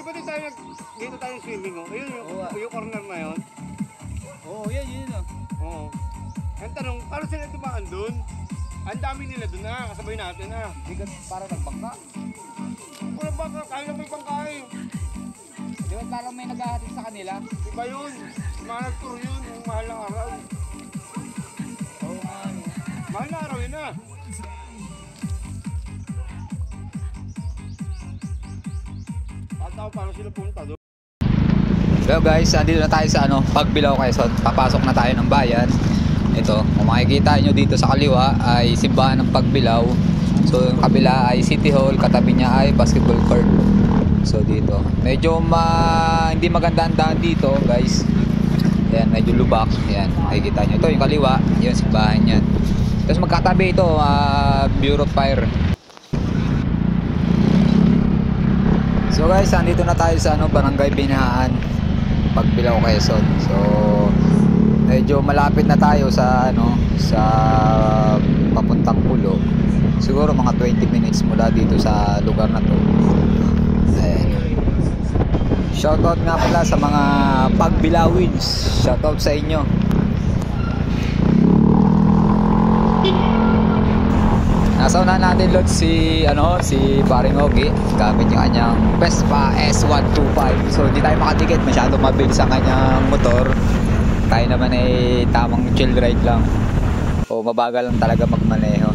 ba dito tayo swimming oh? Ayun yung corner na yun. Oo, yun oh. Oo. Ang tanong, paano sila tumaan dun? Ang dami nila dun na, kasabay natin na. Bigat para nagbangka. Walang bangka, kaya na may bangkain. Di ba parang may naghahatid sa kanila? Iba yun. Mga nagturo yun, yung mahal na araw. Oo nga ano. Mahal na araw yun na. Tao, paano sila punta doon? Hello guys, andito na tayo sa Pagbilao, Quezon. Papasok na tayo ng bayan. Ito, kung makikita nyo dito sa kaliwa ay simbahan ng Pagbilao. So yung kabila ay City Hall, katabi niya ay basketball court. So dito, medyo hindi maganda ang daan dito guys. Ayan, medyo lubak. Ayan, makikita nyo. Ito yung kaliwa, yung simbahan yan. Tapos magkatabi ito, Bureau of Fire. So guys, andito na tayo sa Barangay Binahaan, Pagbilao, Quezon. So medyo malapit na tayo sa sa papuntang Pulo. Siguro mga 20 minutes mula dito sa lugar na to. Ayan. Shoutout nga pala sa mga Pagbilawins. Shoutout sa inyo. Nasa unahan natin Lord si Paring Ogie gamit yung kanyang Vespa S125. So hindi tayo makatikit, masyadong mabilis ang kanyang motor. Tayo naman ay tamang chill ride lang. O mabagal lang talaga magmaneho.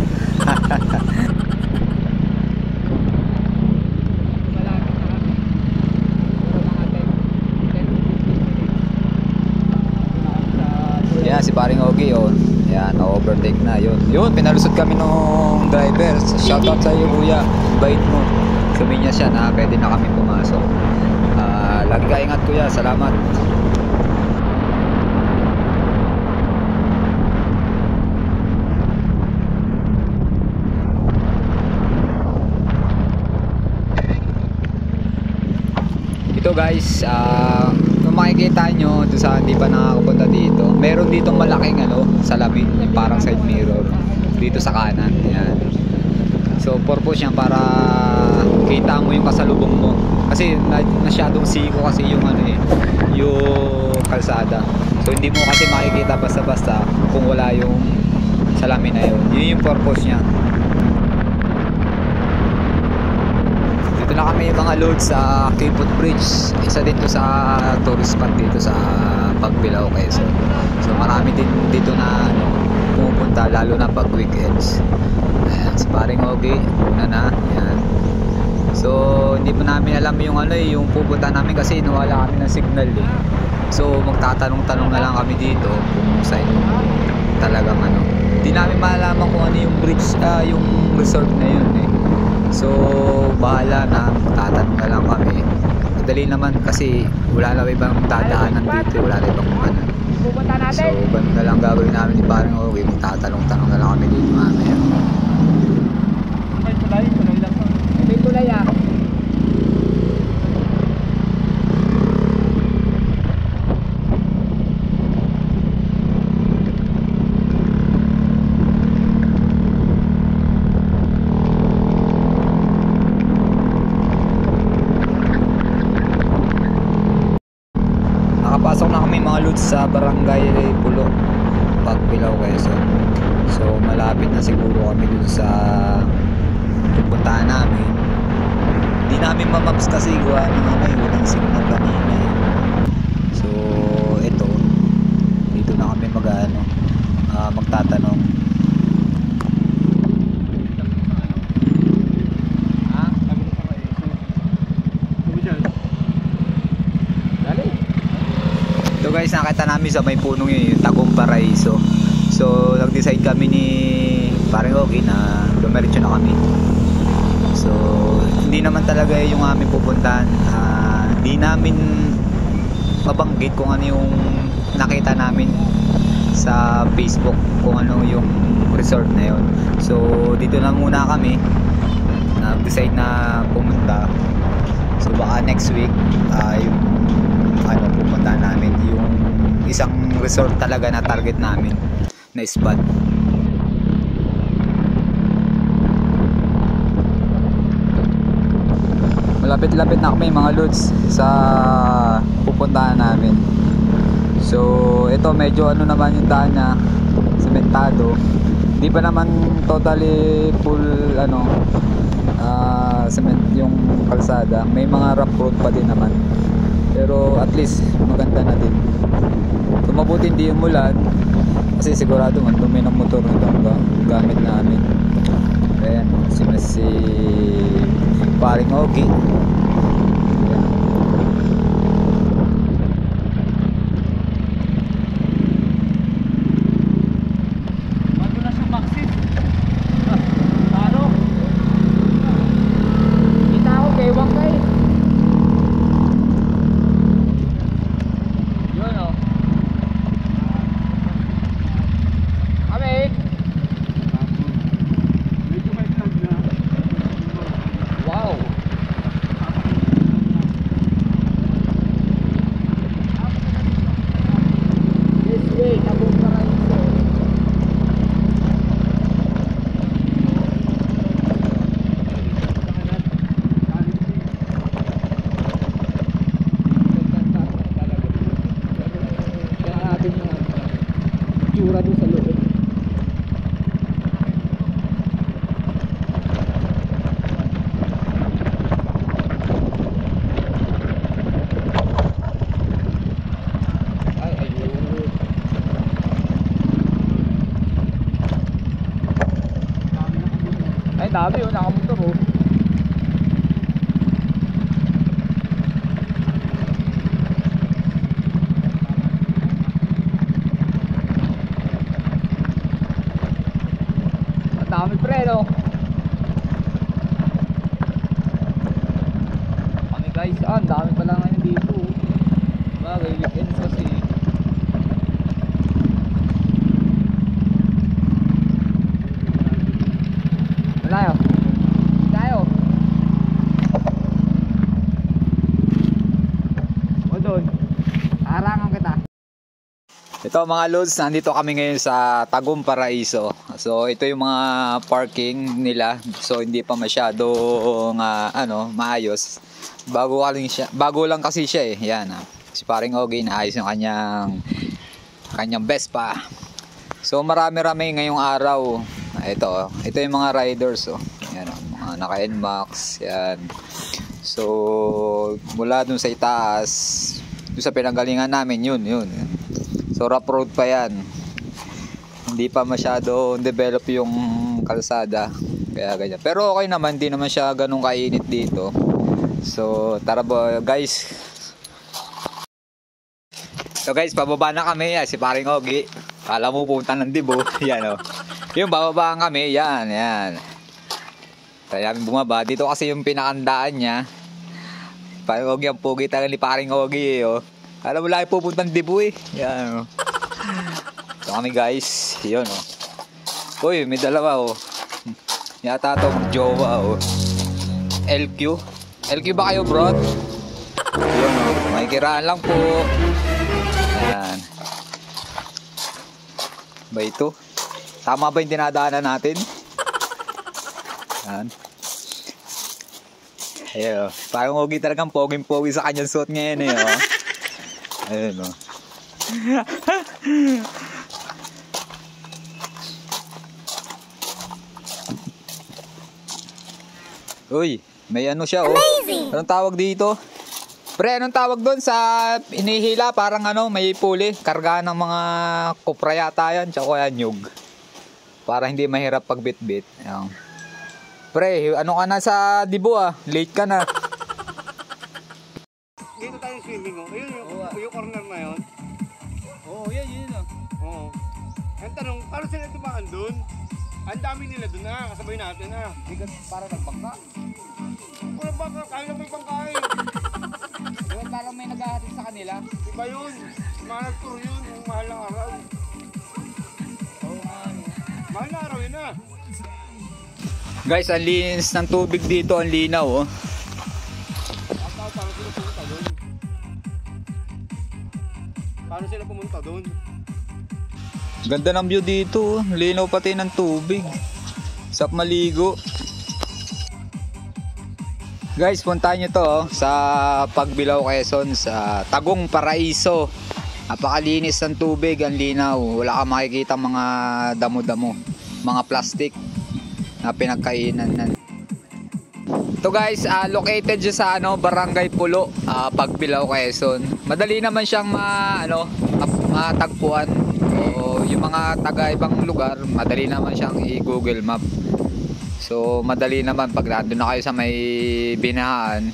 Yan si Paring Ogie oh. Yan, na-overtake na yun. Yun, pinalusot kami nung driver. Shoutout sa iyo kuya, bait mo. Suminya siya na pwede na kami pumasok. Lagi ka ingat kuya, salamat. Ito guys, kung makikita nyo doon sa hindi pa nakakapunta dito, meron ditong malaking salamin, yung parang side mirror dito sa kanan. Yan. So purpose yan para kita mo yung kasalubong mo, kasi masyadong siko kasi yung yung kalsada. So hindi mo kasi makikita basta-basta kung wala yung salamin na yun. Yun yung purpose niya. Dito na kami mga load sa Kipot Bridge. Isa din to sa tourist spot dito sa Pagbilao, Quezon. So marami din dito na pumupunta, lalo na pag weekends. Ayan, si Paring Ogie, una na. Ayan. So hindi pa namin alam yung yung pupunta namin kasi nawala kami ng signal eh. So magtatanong-tanong na lang kami dito kung saan talagang Hindi namin malaman kung yung bridge, yung resort na yun eh. So bahala na, tatanong na lang kami. Madali naman kasi wala na ibang dadaanan dito, wala na ibang So ganun na lang gagawin namin ni Paring Ogie, tatanong-tanong na lang kami dito mamaya. Tuloy lang po. May tulay ah. Nakapasok na kami mga lods sa Barangay Pulo, Pagbilao, Quezon. So malapit na siguro kami dun sa pupuntahan namin. Hindi namin mamaps kasi gawa ng walang signal kanina eh. So ito, dito na kami magtatanong. So guys, nakita namin sa may punong yun, yung Tagum Paraiso. So nag-decide kami ni Paring Ogie na dumiretso na kami. So hindi naman talaga yung aming pupuntahan. Hindi namin mabanggit kung ano yung nakita namin sa Facebook, kung ano yung resort na yun. So dito na muna kami, nag-decide na pumunta. So baka next week yung pupunta namin yung isang resort talaga na target namin na spot. malapit-lapit na kami mga lods sa pupuntahan namin. So ito medyo ano naman yung daan niya, sementado. Hindi pa naman totally full ano cement yung kalsada. May mga rough road pa din naman. Pero at least maganda na din. So mabuti hindi umulan kasi sigurado man dumi ng motor na gamit namin. Ayan, si paring Ogie. Bago na siya maxit. Taro. Kita ako kay Wangkay. Yun o. Kami. Medyo may tag na. Wow. This way, Tabong Paraiso. Kaya natin yung tsura doon sa loob. Ay, ayun. Ay, dami yun. Nakamotor oh. Ang dami pre, no? Kami guys, ang dami pala ngayon dito. Bagay, weekends kasi. Malayo. Tayo. O doon. Harangan kita. Ito mga lods, nandito kami ngayon sa Tagum Paraiso. So ito yung mga parking nila. So hindi pa masyadong maayos. Bago lang kasi siya eh. Yan si paring Ogie naayos yung kanyang Vespa. So marami-rami ngayong araw. Ito yung mga riders oh. Yan mga naka NMAX yan. So mula dun sa itaas, dun sa pinanggalingan namin yun. So rough road pa yan. Hindi pa masyado develop yung kalsada. Kaya ganyan. Pero okay naman, hindi naman siya ganun kainit dito. So tara guys. So guys, pababa na kami. Yan, si paring Ogie. Kala mo punta ng Dibo. Yan oh. Yung bababaan kami. Yan. Kaya namin bumaba. Dito kasi yung pinakandaan niya. Paring Ogie, ang pugi talaga ni paring Ogie oh. Alam mo lang pupuntang Dibu eh. Yan oh. So kami guys, yun oh. Uy, may dalawa oh. Yata itong jowa oh. LQ ba kayo bro? Yun oh, may kiraan lang po. Yan. Ba ito? Tama ba yung dinadaanan natin? Yan. Ayun oh. Parang Ogie talagang poging-pogi sa kanyang suot ngayon eh oh. Ayun o. Uy, may ano siya oh. Amazing! Anong tawag dito? Pre, anong tawag doon sa inihila? Parang may puli. Karga ng mga kupra yata yan. Tsaka nyug. Para hindi mahirap pagbitbit. Ayan. Pre, ano ka na sa Dibo ah? Late ka na. Dito tayo swimming oh. Ayun yung corner na yun. Oo, yun oh. Oo. Ang tanong, paano sila dumaan dun? Ang dami nila dun kasabay natin Bigat para nagbangka. Wala baka, kaya na may bangkain. Diba parang may naghahatid sa kanila? Iba yun. Mga nag-tour yun, yung mahal na araw. Oo nga no. Mahal na araw yun Guys, ang linis ng tubig dito, ang linaw oh. Paano sila pumunta doon? Ganda ng view dito, linaw pati ng tubig. Sarap maligo. Guys, puntahan nyo to sa Pagbilao, Quezon, sa Tagum Paraiso. Napakalinis ng tubig, ang linaw. Wala kang makikita mga damo-damo, mga plastic na pinagkainan. Ito guys, located siya sa Barangay Pulo, Pagbilao, Quezon. Madali naman siyang matagpuan. So, yung mga taga ibang lugar, madali naman siyang i-Google Map. So madali naman pag nandun na kayo sa may binahaan,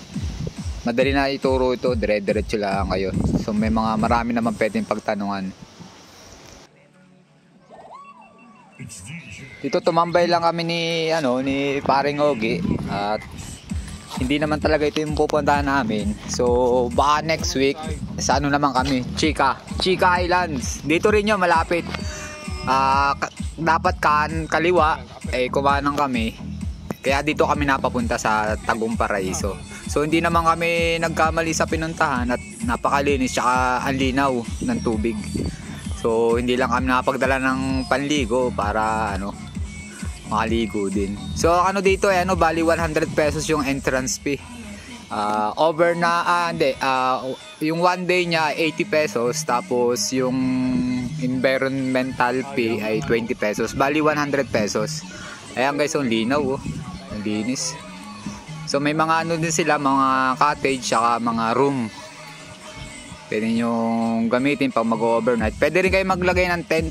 madali na ituro ito, dire-diretso lang kayo. So may marami naman pwedeng pagtanungan. Dito tumambay lang kami ni Paring Ogie at hindi naman talaga ito yung pupuntahan namin. So baka next week sa naman kami, Chica Islands. Dito rin yun, malapit. Dapat kaliwa kumanan kami. Kaya dito kami napapunta sa Tagum Paraiso. So hindi naman kami nagkamali sa pinuntahan at napakalinis tsaka ang linaw ng tubig. So hindi lang kami nakapagdala ng panligo para makaligo din. So dito bali 100 pesos yung entrance fee. Yung one day niya 80 pesos, tapos yung environmental fee ay 20 pesos. Bali 100 pesos. Ayan guys, ang linaw ang linis. So may mga din sila, mga cottage saka mga room. Pwede nyo gamitin pag mag-overnight. Pwede rin kayo maglagay ng tent